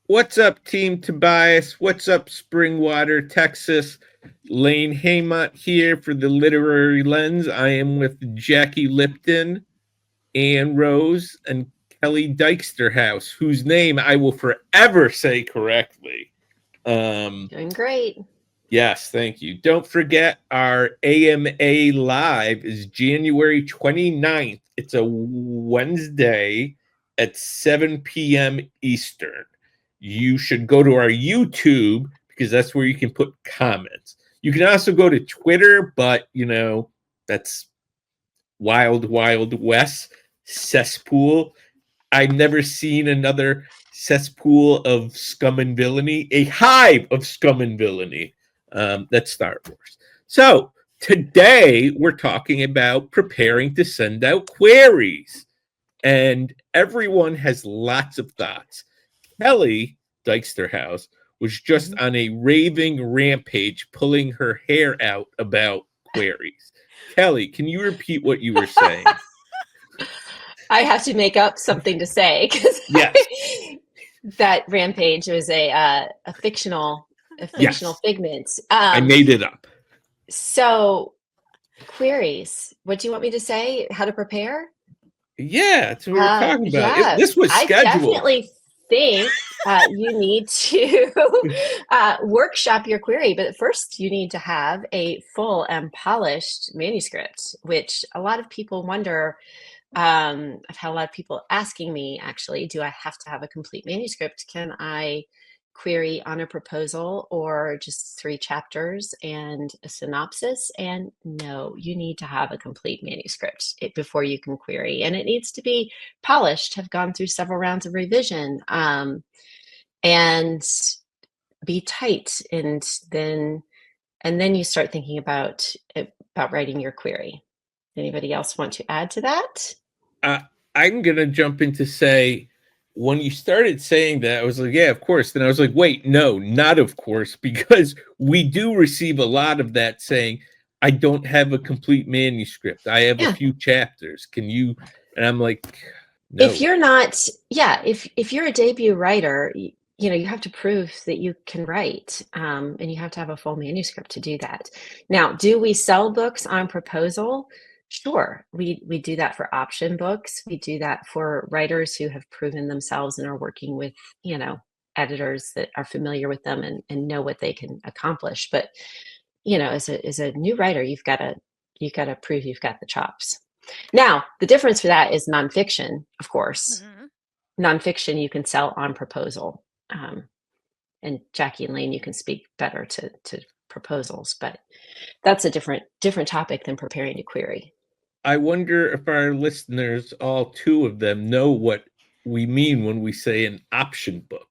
What's up, Team Tobias? What's up, Springwater, Texas? Lane Haymont here for the Literary Lens. I am with Jackie Lipton, Ann Rose, and Kelly Dyksterhouse, whose name I will forever say correctly. Doing great. Yes, thank you. Don't forget our AMA Live is January 29th. It's a Wednesday at 7 p.m. Eastern. You should go to our YouTube because that's where you can put comments. You can also go to Twitter, but that's Wild Wild West cesspool. I've never seen another cesspool of scum and villainy, a hive of scum and villainy. That's Star Wars. So today we're talking about preparing to send out queries, and everyone has lots of thoughts. Kelly Dyksterhouse was just Mhm. on a raving rampage, pulling her hair out about queries. Kelly, can you repeat what you were saying? I have to make up something to say because Yes, that rampage was a fictional yes, figment. I made it up. So queries. What do you want me to say? How to prepare? Yeah, that's what we're talking about. Yeah, This was I scheduled. definitely think you need to workshop your query, but first you need to have a full and polished manuscript, which a lot of people wonder. I've had a lot of people asking me, actually, do I have to have a complete manuscript? Can I query on a proposal or just 3 chapters and a synopsis? And no, you need to have a complete manuscript before you can query. And it needs to be polished, have gone through several rounds of revision, and be tight. And then you start thinking about writing your query. Anybody else want to add to that? uh, I'm gonna jump in to say when you started saying that, I was like, yeah, of course. Then I was like, wait, no, not of course, because we do receive a lot of that saying, I don't have a complete manuscript. I have a Yeah. few chapters. Can you? And I'm like, If no. you're not, yeah, if you're a debut writer, you have to prove that you can write, and you have to have a full manuscript to do that. Now, do we sell books on proposal? Sure, we do that for option books. We do that for writers who have proven themselves and are working with, editors that are familiar with them and know what they can accomplish. But as a new writer, you've got to prove you've got the chops. Now, the difference for that is nonfiction, of course. Hmm. Nonfiction you can sell on proposal. And Jackie and Lane, you can speak better to proposals, but that's a different topic than preparing to query. I wonder if our listeners, all two of them, know what we mean when we say an option book.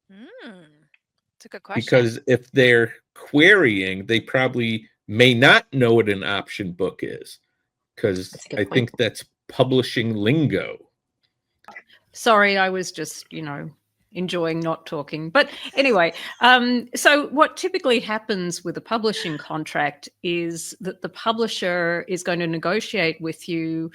It's a good question. Because if they're querying, they probably may not know what an option book is, because That's a good I point. think that's publishing lingo. Sorry, I was just, enjoying not talking. But anyway, so what typically happens with a publishing contract is that the publisher is going to negotiate with you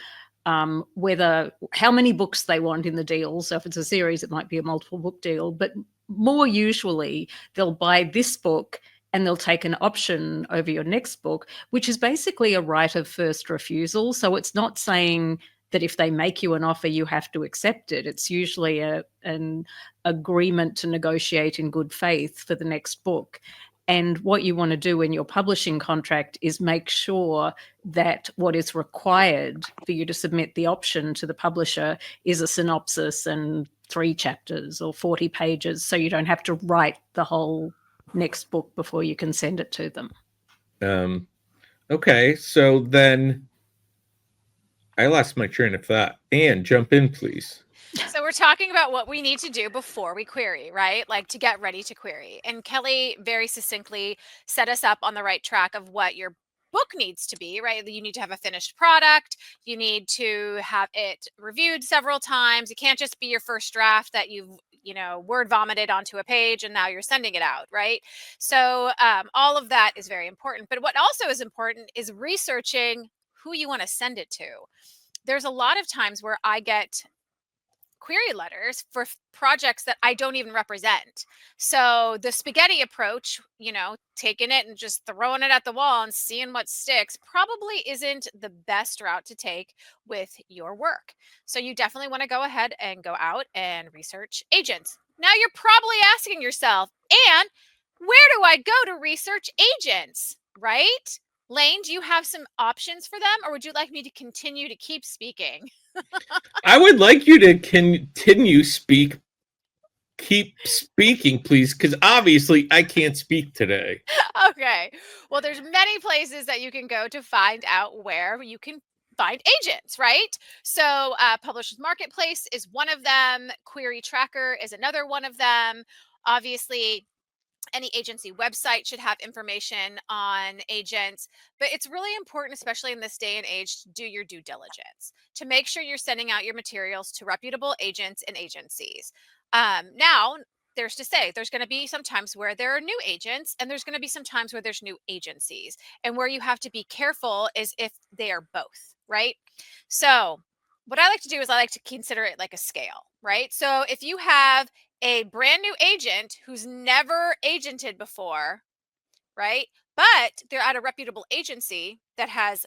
whether how many books they want in the deal. So if it's a series, it might be a multiple book deal, but more usually they'll buy this book and they'll take an option over your next book, which is basically a right of first refusal. So it's not saying that if they make you an offer, you have to accept it. It's usually an agreement to negotiate in good faith for the next book. And what you want to do in your publishing contract is make sure that what is required for you to submit the option to the publisher is a synopsis and 3 chapters or 40 pages, so you don't have to write the whole next book before you can send it to them. Um, okay, so then I lost my train of thought. Anne, jump in, please. So we're talking about what we need to do before we query, right? Like to get ready to query. And Kelly very succinctly set us up on the right track of what your book needs to be, right? You need to have a finished product. You need to have it reviewed several times. It can't just be your first draft that you've word vomited onto a page and now you're sending it out, right? So all of that is very important. But what also is important is researching who you want to send it to. There's a lot of times where I get query letters for projects that I don't even represent. So the spaghetti approach, taking it and just throwing it at the wall and seeing what sticks probably isn't the best route to take with your work. So you definitely want to go ahead and go out and research agents. Now you're probably asking yourself, and where do I go to research agents, right? Lane, do you have some options for them, or would you like me to continue to keep speaking? I would like you to keep speaking, please, because obviously I can't speak today. Okay. Well, there's many places that you can go to find out where you can find agents, right? So Publishers Marketplace is one of them. Query Tracker is another one of them. Obviously, any agency website should have information on agents, but it's really important, especially in this day and age, to do your due diligence, to make sure you're sending out your materials to reputable agents and agencies. Now, there's going to be some times where there are new agents, and there's going to be some times where there's new agencies. And where you have to be careful is if they are both, right? So what I like to do is I like to consider it like a scale, right? So if you have a brand new agent who's never agented before, right? But they're at a reputable agency that has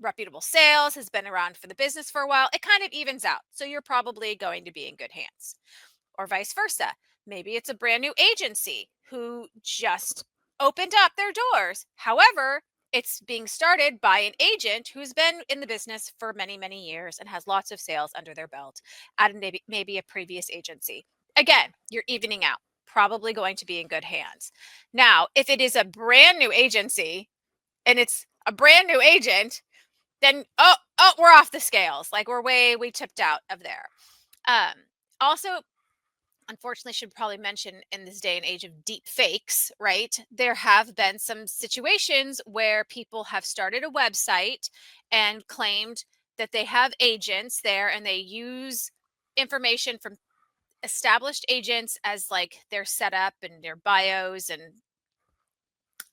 reputable sales, has been around for the business for a while, it kind of evens out. So you're probably going to be in good hands. Or vice versa. Maybe it's a brand new agency who just opened up their doors. However, it's being started by an agent who's been in the business for many, many years and has lots of sales under their belt at maybe a previous agency. Again, you're evening out, probably going to be in good hands. Now, if it is a brand new agency and it's a brand new agent, then, we're off the scales. Like we tipped out of there. Also, unfortunately, should probably mention in this day and age of deep fakes, right? There have been some situations where people have started a website and claimed that they have agents there, and they use information from established agents as like their setup and their bios. And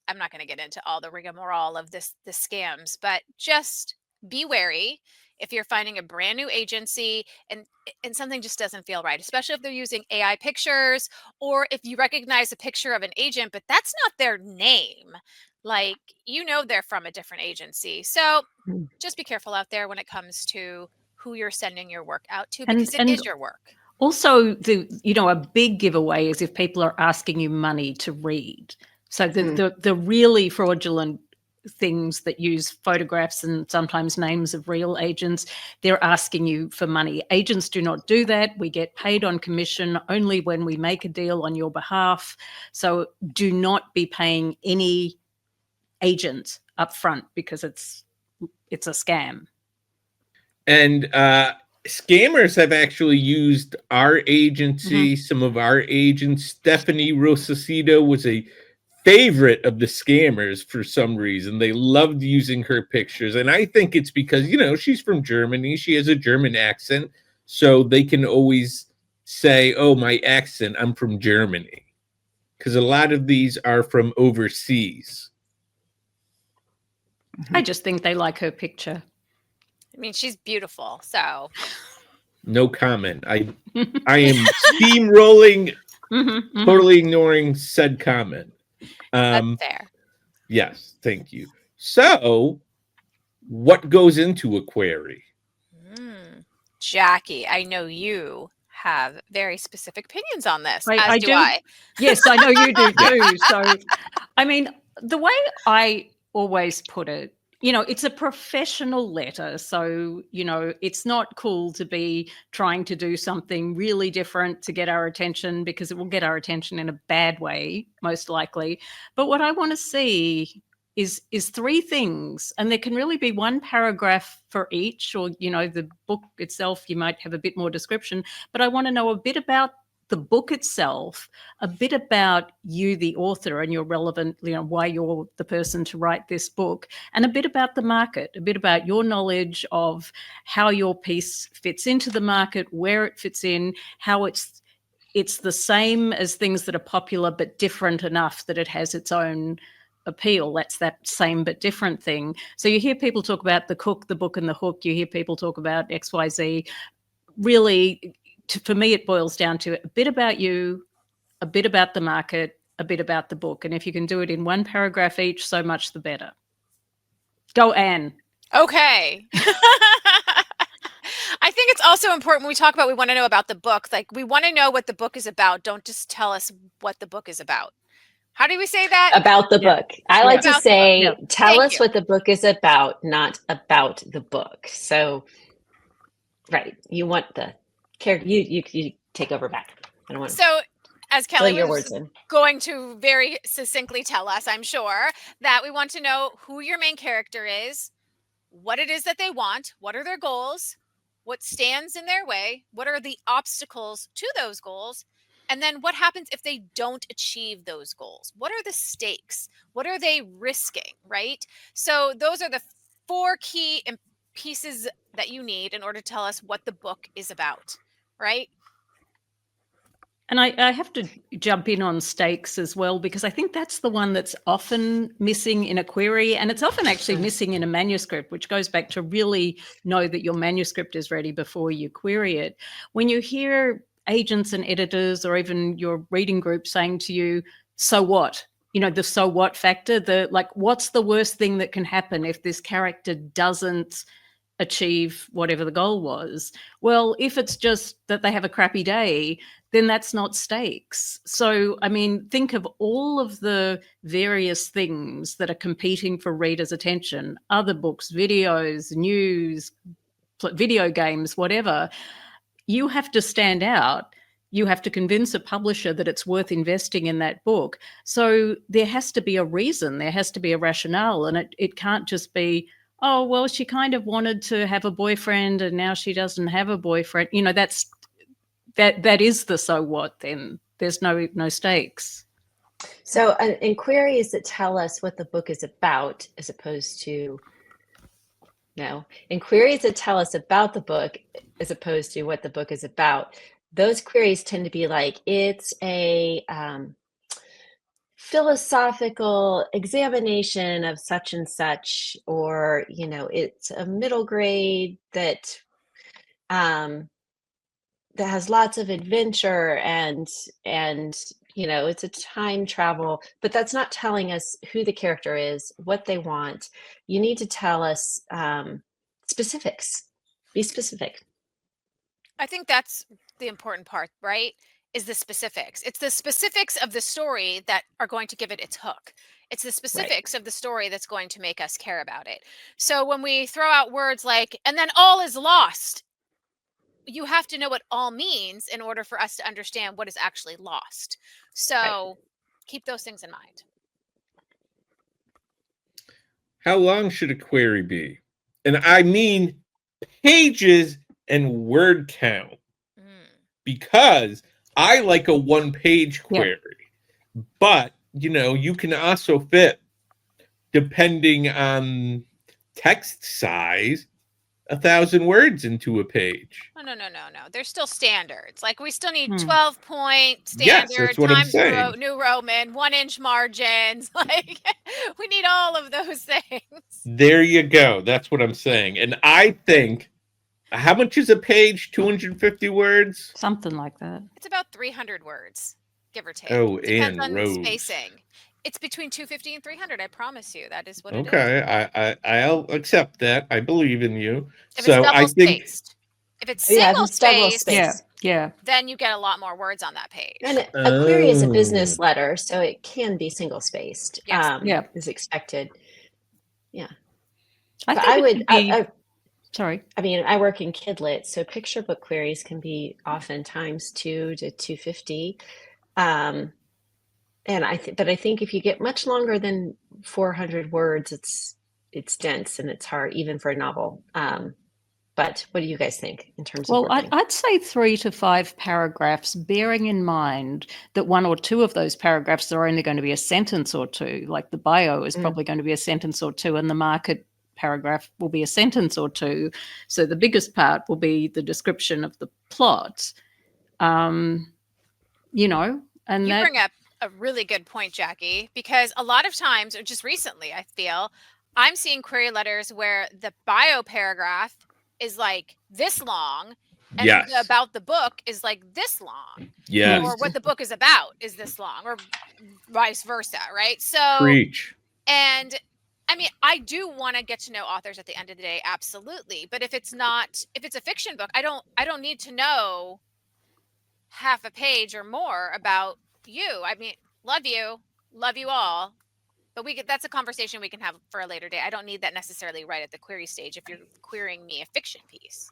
I'm not going to get into all the rigmarole of the scams, but just be wary if you're finding a brand new agency and something just doesn't feel right, especially if they're using AI pictures, or if you recognize a picture of an agent, but that's not their name. Like, they're from a different agency. So just be careful out there when it comes to who you're sending your work out to, because it is your work. Also, a big giveaway is if people are asking you money to read. So the really fraudulent things that use photographs and sometimes names of real agents, they're asking you for money. Agents do not do that. We get paid on commission only when we make a deal on your behalf. So do not be paying any agent up front, because it's a scam. And scammers have actually used our agency, some of our agents. Stephanie Rosacito was a favorite of the scammers for some reason. They loved using her pictures. And I think it's because, she's from Germany. She has a German accent. So they can always say, oh, my accent, I'm from Germany. Because a lot of these are from overseas. I just think they like her picture. I mean, she's beautiful, so. No comment. I am steamrolling, totally ignoring said comment. That's fair. Yes, thank you. So, what goes into a query? Jackie, I know you have very specific opinions on this, I do I. Yes, I know you do too. So, I mean, the way I always put it, it's a professional letter. So, it's not cool to be trying to do something really different to get our attention, because it will get our attention in a bad way, most likely. But what I want to see is three things, and there can really be one paragraph for each, or, the book itself, you might have a bit more description, but I want to know a bit about the book itself, a bit about you, the author, and your relevant, why you're the person to write this book, and a bit about the market, a bit about your knowledge of how your piece fits into the market, where it fits in, how it's the same as things that are popular but different enough that it has its own appeal. That's that same but different thing. So you hear people talk about the cook, the book, and the hook. You hear people talk about XYZ. Really, for me, it boils down to a bit about you, a bit about the market, a bit about the book. And if you can do it in one paragraph each, so much the better. Go, Anne. Okay. I think it's also important when we talk about we want to know about the book. Like, we want to know what the book is about. Don't just tell us what the book is about. How do we say that? About the book. I like to About the book. say, tell Thank us you. what the book is about, not about the book. So, right. You want the character. You take over back. I don't want to So, as Kelly your was words in. going to very succinctly tell us, I'm sure, that we want to know who your main character is, what it is that they want, what are their goals, what stands in their way, what are the obstacles to those goals, and then what happens if they don't achieve those goals? What are the stakes? What are they risking, right? So those are the 4 key pieces that you need in order to tell us what the book is about, right? And I have to jump in on stakes as well, because I think that's the one that's often missing in a query, and it's often actually missing in a manuscript, which goes back to really know that your manuscript is ready before you query it. When you hear agents and editors or even your reading group saying to you, so what? You know, the so what factor, the like, what's the worst thing that can happen if this character doesn't achieve whatever the goal was? Well, if it's just that they have a crappy day, then that's not stakes. So, I mean, think of all of the various things that are competing for readers' attention: other books, videos, news, video games, whatever. You have to stand out. You have to convince a publisher that it's worth investing in that book. So there has to be a reason, there has to be a rationale, and it can't just be, oh, well, she kind of wanted to have a boyfriend and now she doesn't have a boyfriend. You know, that is the so what. Then there's no stakes. So in queries that tell us what the book is about, as opposed to in queries that tell us about the book as opposed to what the book is about, those queries tend to be like, it's a philosophical examination of such and such, or it's a middle grade that has lots of adventure and it's a time travel, but that's not telling us who the character is, what they want. You need to tell us specifics. Be specific. I think that's the important part, right? Is the specifics. It's the specifics of the story that are going to give it its hook. It's the specifics of the story that's going to make us care about it. So when we throw out words like, and then all is lost, you have to know what all means in order for us to understand what is actually lost. So keep those things in mind. How long should a query be? And I mean pages and word count. Because I like a 1-page query. But, you can also fit, depending on text size, 1,000 words into a page. No. There's still standards. Like, we still need 12-point standard, yes, that's what I'm saying. New Roman, 1-inch margins. Like, we need all of those things. There you go. That's what I'm saying. And I think, how much is a page? 250 words? Something like that. It's about 300 words, give or take. Oh, Depends and on rows. spacing. It's between 250 and 300. I promise you, that is what it is. Okay, I'll accept that. I believe in you. If so it's I think spaced. If it's single spaced, yeah, then you get a lot more words on that page. And a query is a business letter, so it can be single spaced. Yes. Is expected. Yeah. I would. Sorry. I mean, I work in Kidlit, so picture book queries can be oftentimes 2 to 250. And I think if you get much longer than 400 words, it's dense and it's hard, even for a novel. But what do you guys think in terms of working? I'd say 3 to 5 paragraphs, bearing in mind that 1 or 2 of those paragraphs are only going to be a sentence or 2. Like the bio is probably going to be a sentence or 2, and the market paragraph will be a sentence or 2. So the biggest part will be the description of the plot. And you bring up a really good point, Jackie, because a lot of times, or just recently, I feel I'm seeing query letters where the bio paragraph is like this long And Yes. about the book is like this long. Yes. Or what the book is about is this long, or vice versa, right? So, Preach. and I mean, I do want to get to know authors at the end of the day, absolutely. But if it's a fiction book, I don't need to know half a page or more about you. I mean, love you all. But that's a conversation we can have for a later day. I don't need that necessarily right at the query stage if you're querying me a fiction piece.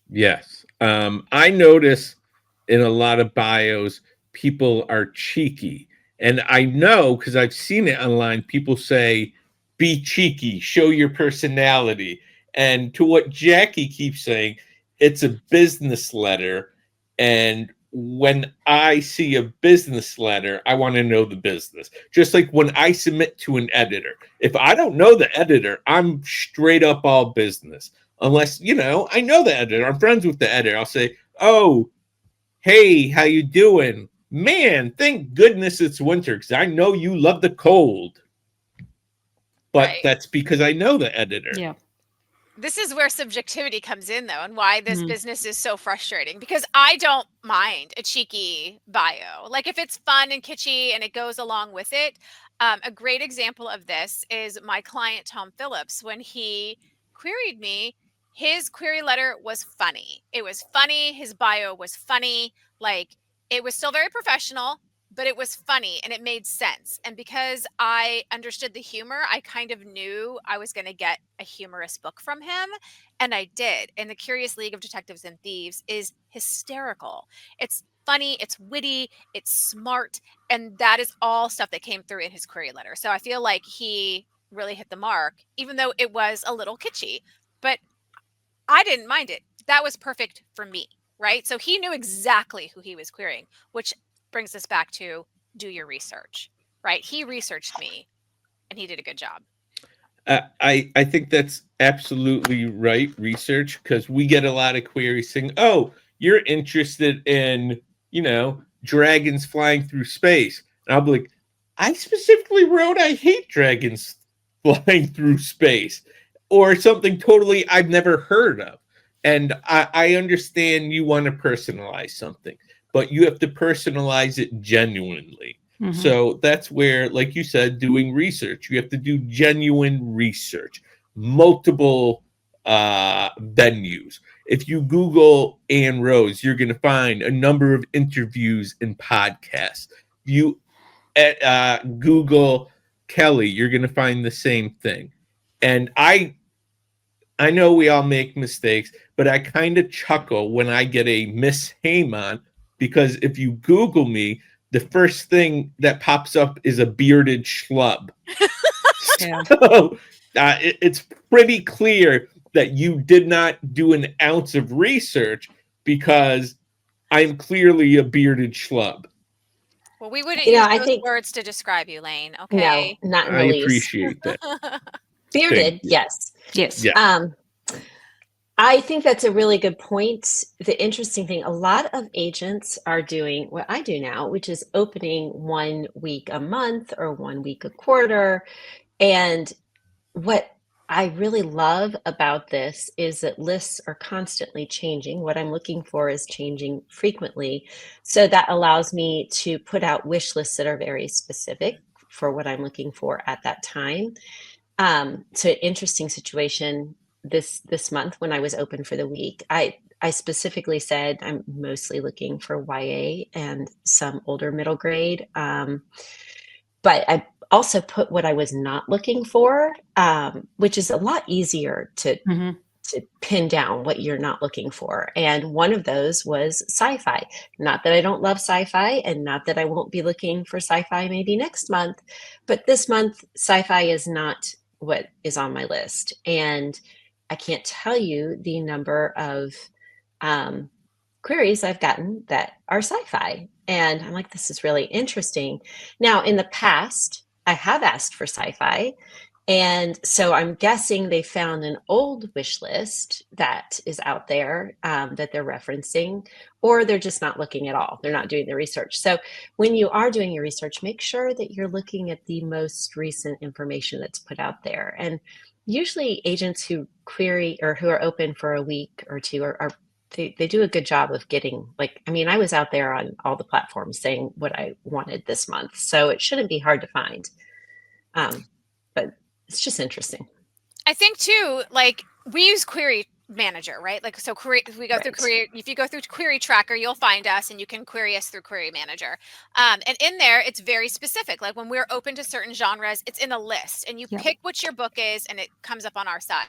Yes. I notice in a lot of bios, people are cheeky. And I know because I've seen it online, people say, be cheeky, show your personality. And to what Jackie keeps saying, it's a business letter. And when I see a business letter, I want to know the business. Just like when I submit to an editor. If I don't know the editor, I'm straight up all business. Unless, I know the editor. I'm friends with the editor. I'll say, oh, hey, how you doing? Man, thank goodness it's winter because I know you love the cold. But Right. that's because I know the editor. Yeah. This is where subjectivity comes in, though, and why this business is so frustrating, because I don't mind a cheeky bio. Like, if it's fun and kitschy and it goes along with it. A great example of this is my client, Tom Phillips. When he queried me, his query letter was funny. It was funny. His bio was funny. Like, it was still very professional, but it was funny and it made sense. And because I understood the humor, I kind of knew I was going to get a humorous book from him. And I did. And The Curious League of Detectives and Thieves is hysterical. It's funny, it's witty, it's smart. And that is all stuff that came through in his query letter. So I feel like he really hit the mark, even though it was a little kitschy. But I didn't mind it. That was perfect for me, right? So he knew exactly who he was querying, which brings us back to do your research, right? He researched me and he did a good job. I think that's absolutely right, research, because we get a lot of queries saying, oh, you're interested in, dragons flying through space. And I'll be like, I specifically wrote I hate dragons flying through space, or something totally I've never heard of. And I understand you want to personalize something, but you have to personalize it genuinely. Mm-hmm. So that's where, like you said, doing research. You have to do genuine research, multiple venues. If you Google Anne Rose, you're going to find a number of interviews and podcasts. You Google Kelly, you're going to find the same thing. And I know we all make mistakes, but I kind of chuckle when I get a Miss Heyman, because if you Google me, the first thing that pops up is a bearded schlub. Yeah. So it's pretty clear that you did not do an ounce of research, because I'm clearly a bearded schlub. Well, we wouldn't use those words to describe you, Lane. Okay. No, not in the I least. appreciate that. Bearded, yes. Yes. Yeah. I think that's a really good point. The interesting thing, a lot of agents are doing what I do now, which is opening 1 week a month or 1 week a quarter. And what I really love about this is that lists are constantly changing. What I'm looking for is changing frequently. So that allows me to put out wish lists that are very specific for what I'm looking for at that time. So an interesting situation this month when I was open for the week, I specifically said I'm mostly looking for YA and some older middle grade. But I also put what I was not looking for, which is a lot easier to pin down what you're not looking for. And one of those was sci-fi. Not that I don't love sci-fi, and not that I won't be looking for sci-fi maybe next month, but this month sci-fi is not what is on my list. And I can't tell you the number of queries I've gotten that are sci-fi. And I'm like, this is really interesting. Now, in the past, I have asked for sci-fi. And so I'm guessing they found an old wish list that is out there that they're referencing, or they're just not looking at all. They're not doing the research. So when you are doing your research, make sure that you're looking at the most recent information that's put out there. And usually agents who query or who are open for a week or two are they do a good job of getting, like, I mean, I was out there on all the platforms saying what I wanted this month, so it shouldn't be hard to find. But it's just interesting. I think too, like we use Query Manager, right? Like so query if we go through Right. query, if you go through Query Tracker, you'll find us and you can query us through Query Manager. And in there, it's very specific. Like when we're open to certain genres, it's in a list and you Yep. pick what your book is and it comes up on our side.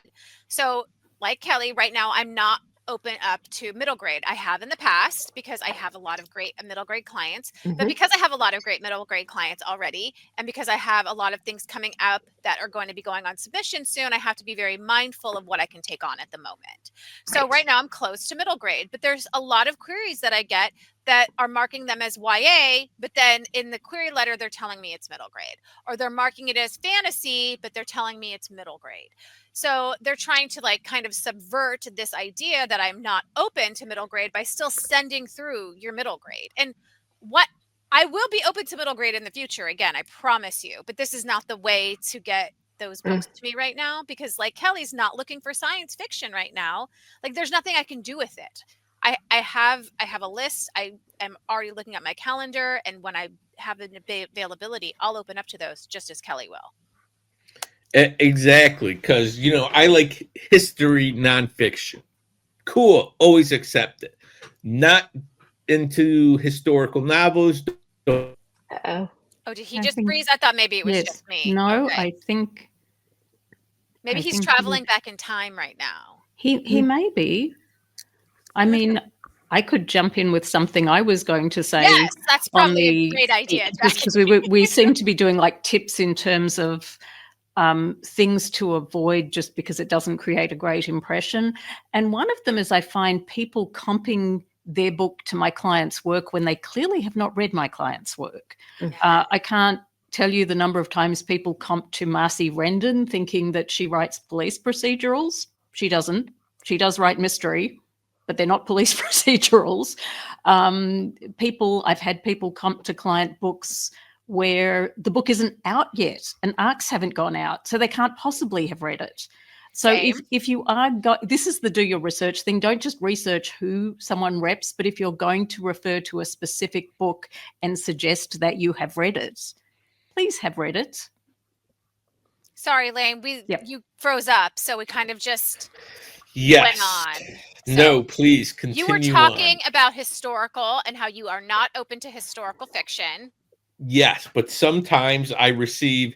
So like Kelly, right now, I'm not open up to middle grade. I have in the past because I have a lot of great middle grade clients, but because I have a lot of great middle grade clients already, and because I have a lot of things coming up that are going to be going on submission soon, I have to be very mindful of what I can take on at the moment. So right now I'm close to middle grade, but there's a lot of queries that I get that are marking them as YA, but then in the query letter, they're telling me it's middle grade, or they're marking it as fantasy, but they're telling me it's middle grade. So they're trying to like kind of subvert this idea that I'm not open to middle grade by still sending through your middle grade. And what I will be open to middle grade in the future, again, I promise you, but this is not the way to get those books to me right now, because like Kelly's not looking for science fiction right now. Like there's nothing I can do with it. I have a list. I am already looking at my calendar, and when I have an availability, I'll open up to those just as Kelly will. Exactly, because I like history nonfiction. Cool, always accept it. Not into historical novels. Uh-oh. Oh, did he I just think- freeze? I thought maybe it was Yes. just me. No, Okay. I think Maybe I he's think traveling back in time right now. he may be. I mean, I could jump in with something I was going to say. Yes, that's on probably a the great idea, because we seem to be doing like tips in terms of things to avoid just because it doesn't create a great impression. And one of them is I find people comping their book to my client's work when they clearly have not read my client's work. I can't tell you the number of times people comp to Marcy Rendon thinking that she writes police procedurals. She doesn't. She does write mystery, but they're not police procedurals. I've had people comp to client books where the book isn't out yet and arcs haven't gone out, so they can't possibly have read it. So if you are this is the do your research thing. Don't just research who someone reps, but if you're going to refer to a specific book and suggest that you have read it, please have read it. Sorry, Lane, you froze up, so we kind of just went on. So No, please continue. You were talking about historical and how you are not open to historical fiction. Yes, but sometimes I receive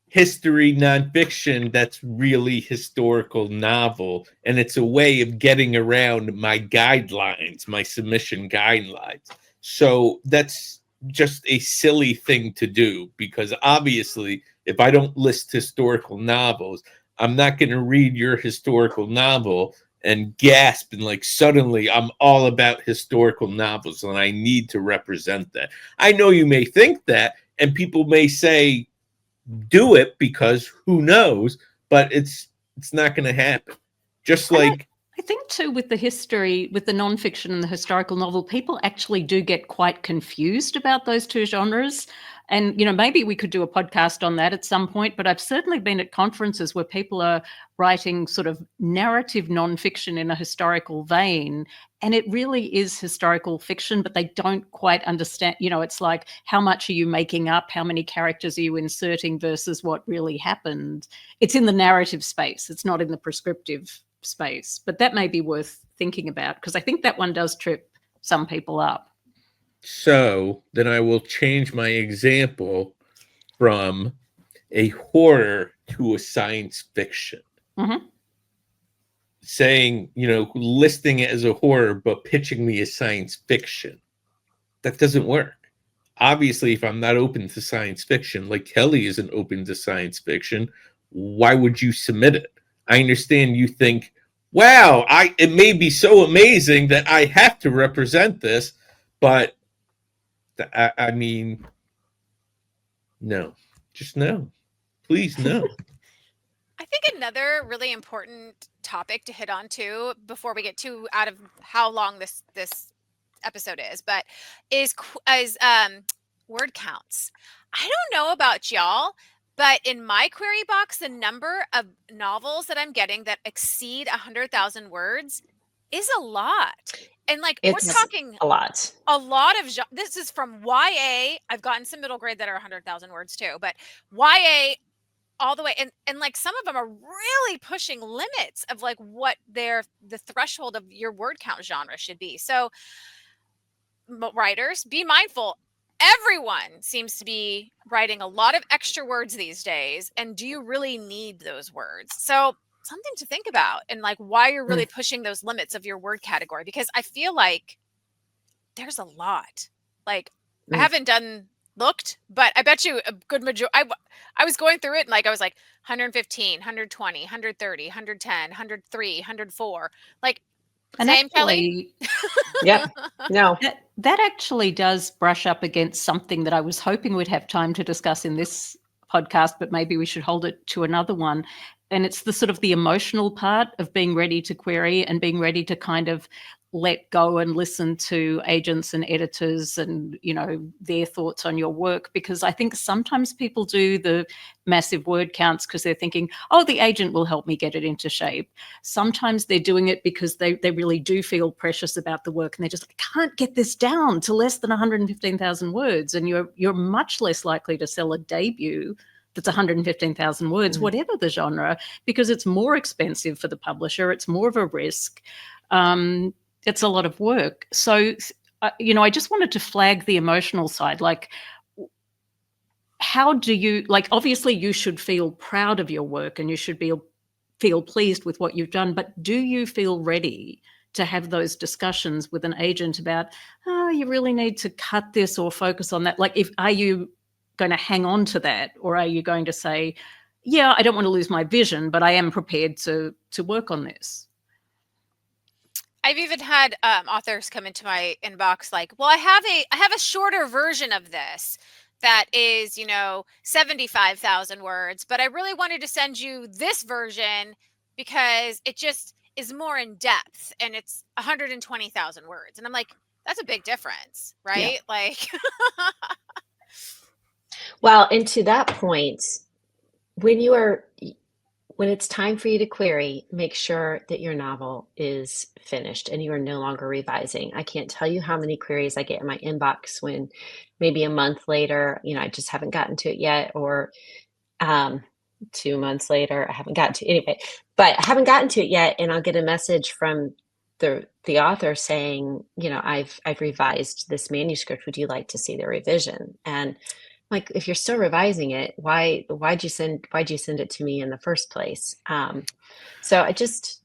history nonfiction that's really historical novel, and it's a way of getting around my guidelines, my submission guidelines. So that's just a silly thing to do, because obviously if I don't list historical novels, I'm not going to read your historical novel and gasp and like suddenly I'm all about historical novels and I need to represent that. I know you may think that, and people may say do it because who knows, but it's not going to happen. Just like I think too, with the history, with the nonfiction and the historical novel, people actually do get quite confused about those two genres. And, maybe we could do a podcast on that at some point, but I've certainly been at conferences where people are writing sort of narrative nonfiction in a historical vein. And it really is historical fiction, but they don't quite understand, it's like, how much are you making up? How many characters are you inserting versus what really happened? It's in the narrative space. It's not in the prescriptive space, but that may be worth thinking about, because I think that one does trip some people up. So then I will change my example from a horror to a science fiction. Mm-hmm. Saying, listing it as a horror, but pitching me as science fiction. That doesn't work. Obviously, if I'm not open to science fiction, like Kelly isn't open to science fiction, why would you submit it? I understand you think, wow, it may be so amazing that I have to represent this, but I mean, no, just no. Please, no. I think another really important topic to hit on too, before we get too out of how long this episode is, but is word counts. I don't know about y'all, but in my query box, the number of novels that I'm getting that exceed 100,000 words is a lot. And like It's we're talking a lot. a lot of this is from YA. I've gotten some middle grade that are 100,000 words too, but YA all the way, and like some of them are really pushing limits of like what the threshold of your word count genre should be. So writers, be mindful. Everyone seems to be writing a lot of extra words these days, and do you really need those words? So something to think about, and like why you're really pushing those limits of your word category, because I feel like there's a lot. Like I haven't looked, but I bet you a good majority. I was going through it, and like I was like 115, 120, 130, 110, 103, 104. Like And same, actually, Kelly. Yep. No. that actually does brush up against something that I was hoping we'd have time to discuss in this podcast, but maybe we should hold it to another one. And it's the sort of the emotional part of being ready to query and being ready to kind of let go and listen to agents and editors and, you know, their thoughts on your work. Because I think sometimes people do the massive word counts because they're thinking, oh, the agent will help me get it into shape. Sometimes they're doing it because they really do feel precious about the work, and they're just like, I can't get this down to less than 115,000 words. And you're much less likely to sell a debut that's 115,000 words, whatever the genre, because it's more expensive for the publisher. It's more of a risk. It's a lot of work. So, you know, I just wanted to flag the emotional side. Like, how do you, like, obviously you should feel proud of your work and you should feel pleased with what you've done, but do you feel ready to have those discussions with an agent about, oh, you really need to cut this or focus on that? Like, are you going to hang on to that, or are you going to say, yeah, I don't want to lose my vision, but I am prepared to work on this? I've even had authors come into my inbox like, well, I have a shorter version of this that is, you know, 75,000 words, but I really wanted to send you this version because it just is more in depth and it's 120,000 words. And I'm like, that's a big difference, right? Yeah. Like, Well, and to that point, when it's time for you to query, make sure that your novel is finished and you are no longer revising. I can't tell you how many queries I get in my inbox when maybe a month later, you know, I just haven't gotten to it yet, or 2 months later, I haven't gotten to it anyway, but I haven't gotten to it yet. And I'll get a message from the author saying, you know, I've revised this manuscript. Would you like to see the revision? And like, if you're still revising it, why'd you send it to me in the first place? So I just,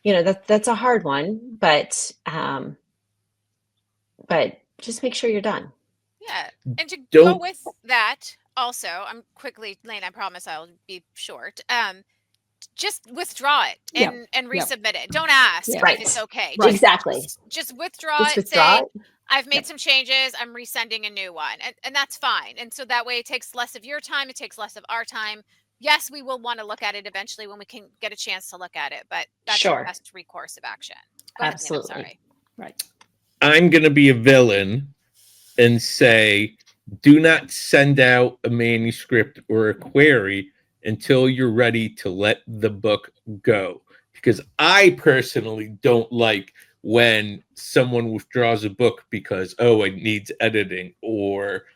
you know, that's a hard one, but just make sure you're done. yeah. And to go with that also, I'm quickly, Lane, I promise I'll be short. Just withdraw it and resubmit it. Don't ask if it's okay. Right. Exactly. Just withdraw it. Say, I've made some changes. I'm resending a new one. And that's fine. And so that way it takes less of your time. It takes less of our time. Yes, we will want to look at it eventually when we can get a chance to look at it, but that's the best recourse of action. Absolutely. Ahead, sorry. Right. I'm going to be a villain and say, do not send out a manuscript or a query until you're ready to let the book go. Because I personally don't like when someone withdraws a book because, oh, it needs editing, or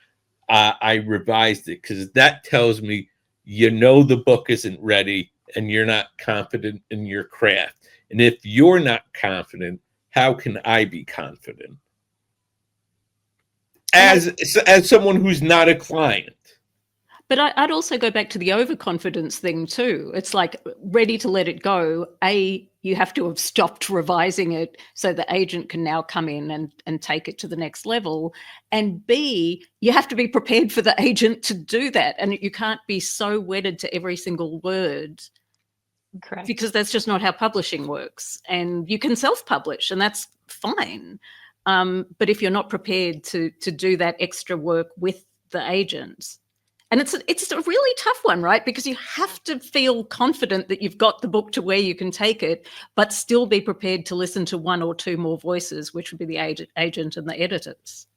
I revised it, because that tells me, you know, the book isn't ready and you're not confident in your craft. And if you're not confident, how can I be confident? As someone who's not a client. But I'd also go back to the overconfidence thing too. It's like, ready to let it go. A, you have to have stopped revising it so the agent can now come in and take it to the next level. And B, you have to be prepared for the agent to do that. And you can't be so wedded to every single word. Correct. Because that's just not how publishing works. And you can self-publish, and that's fine. But if you're not prepared to do that extra work with the agent, and it's a really tough one, right? Because you have to feel confident that you've got the book to where you can take it, but still be prepared to listen to one or two more voices, which would be the agent and the editors.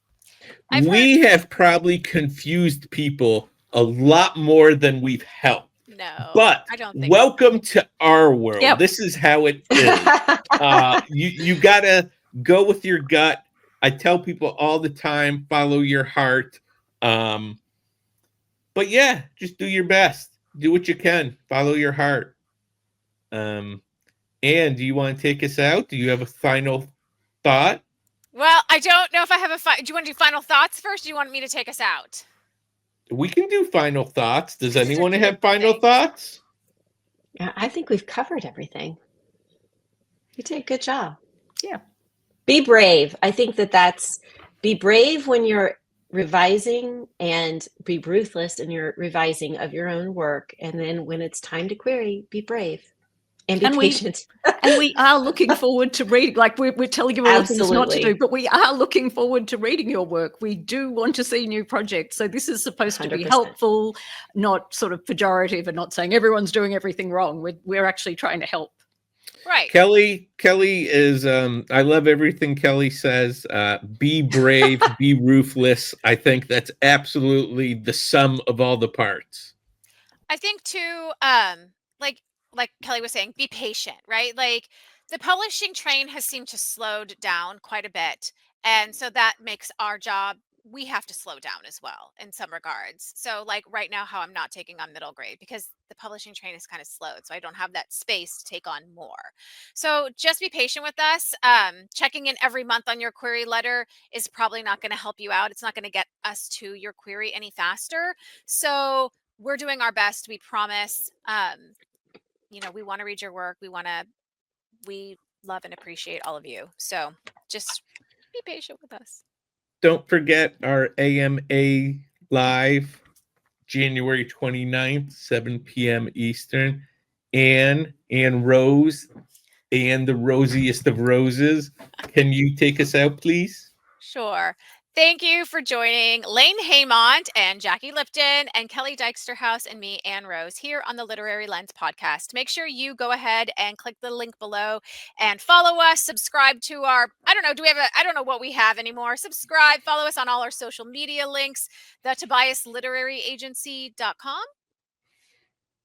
We have probably confused people a lot more than we've helped. No, But I don't think. welcome to our world. Yep. This is how it is. You gotta go with your gut. I tell people all the time, follow your heart. But yeah, just do your best. Do what you can. Follow your heart. And do you want to take us out? Do you have a final thought? Well, I don't know if I have a. Do you want to do final thoughts first? Or do you want me to take us out? We can do final thoughts. Does These are anyone two have different final things. thoughts? I think we've covered everything. You did a good job. Yeah. Be brave. I think that's be brave when you're revising, and be ruthless in your revising of your own work. And then when it's time to query, be brave and be patient. And we are looking forward to reading, like we're telling you all the things not to Absolutely. do, but we are looking forward to reading your work. We do want to see new projects. So this is supposed to be 100%. helpful, not sort of pejorative, and not saying everyone's doing everything wrong. We're actually trying to help. Right. Kelly is I love everything Kelly says. Be brave, be ruthless. I think that's absolutely the sum of all the parts. I think too, like Kelly was saying, be patient, right? Like the publishing train has seemed to slowed down quite a bit. And so that makes our job, we have to slow down as well in some regards. So like right now, how I'm not taking on middle grade because the publishing train is kind of slowed. So I don't have that space to take on more. So just be patient with us. Checking in every month on your query letter is probably not going to help you out. It's not going to get us to your query any faster. So we're doing our best. We promise. We want to read your work. We love and appreciate all of you. So just be patient with us. Don't forget our AMA live, January 29th, 7 p.m. Eastern. And Rose, and the rosiest of roses. Can you take us out, please? Sure. Thank you for joining Lane Haymont and Jackie Lipton and Kelly Dyksterhouse and me, Ann Rose, here on the Literary Lens podcast. Make sure you go ahead and click the link below and follow us, subscribe to our, I don't know what we have anymore. Subscribe, follow us on all our social media links, the TobiasLiteraryAgency.com.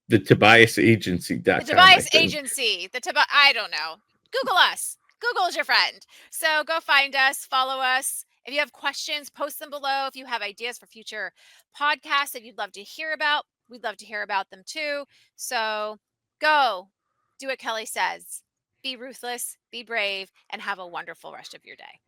The TobiasAgency.com. The Tobias Agency. I don't know. Google us. Google is your friend. So go find us, follow us. If you have questions, post them below. If you have ideas for future podcasts that you'd love to hear about, we'd love to hear about them too. So go do what Kelly says. Be ruthless, be brave, and have a wonderful rest of your day.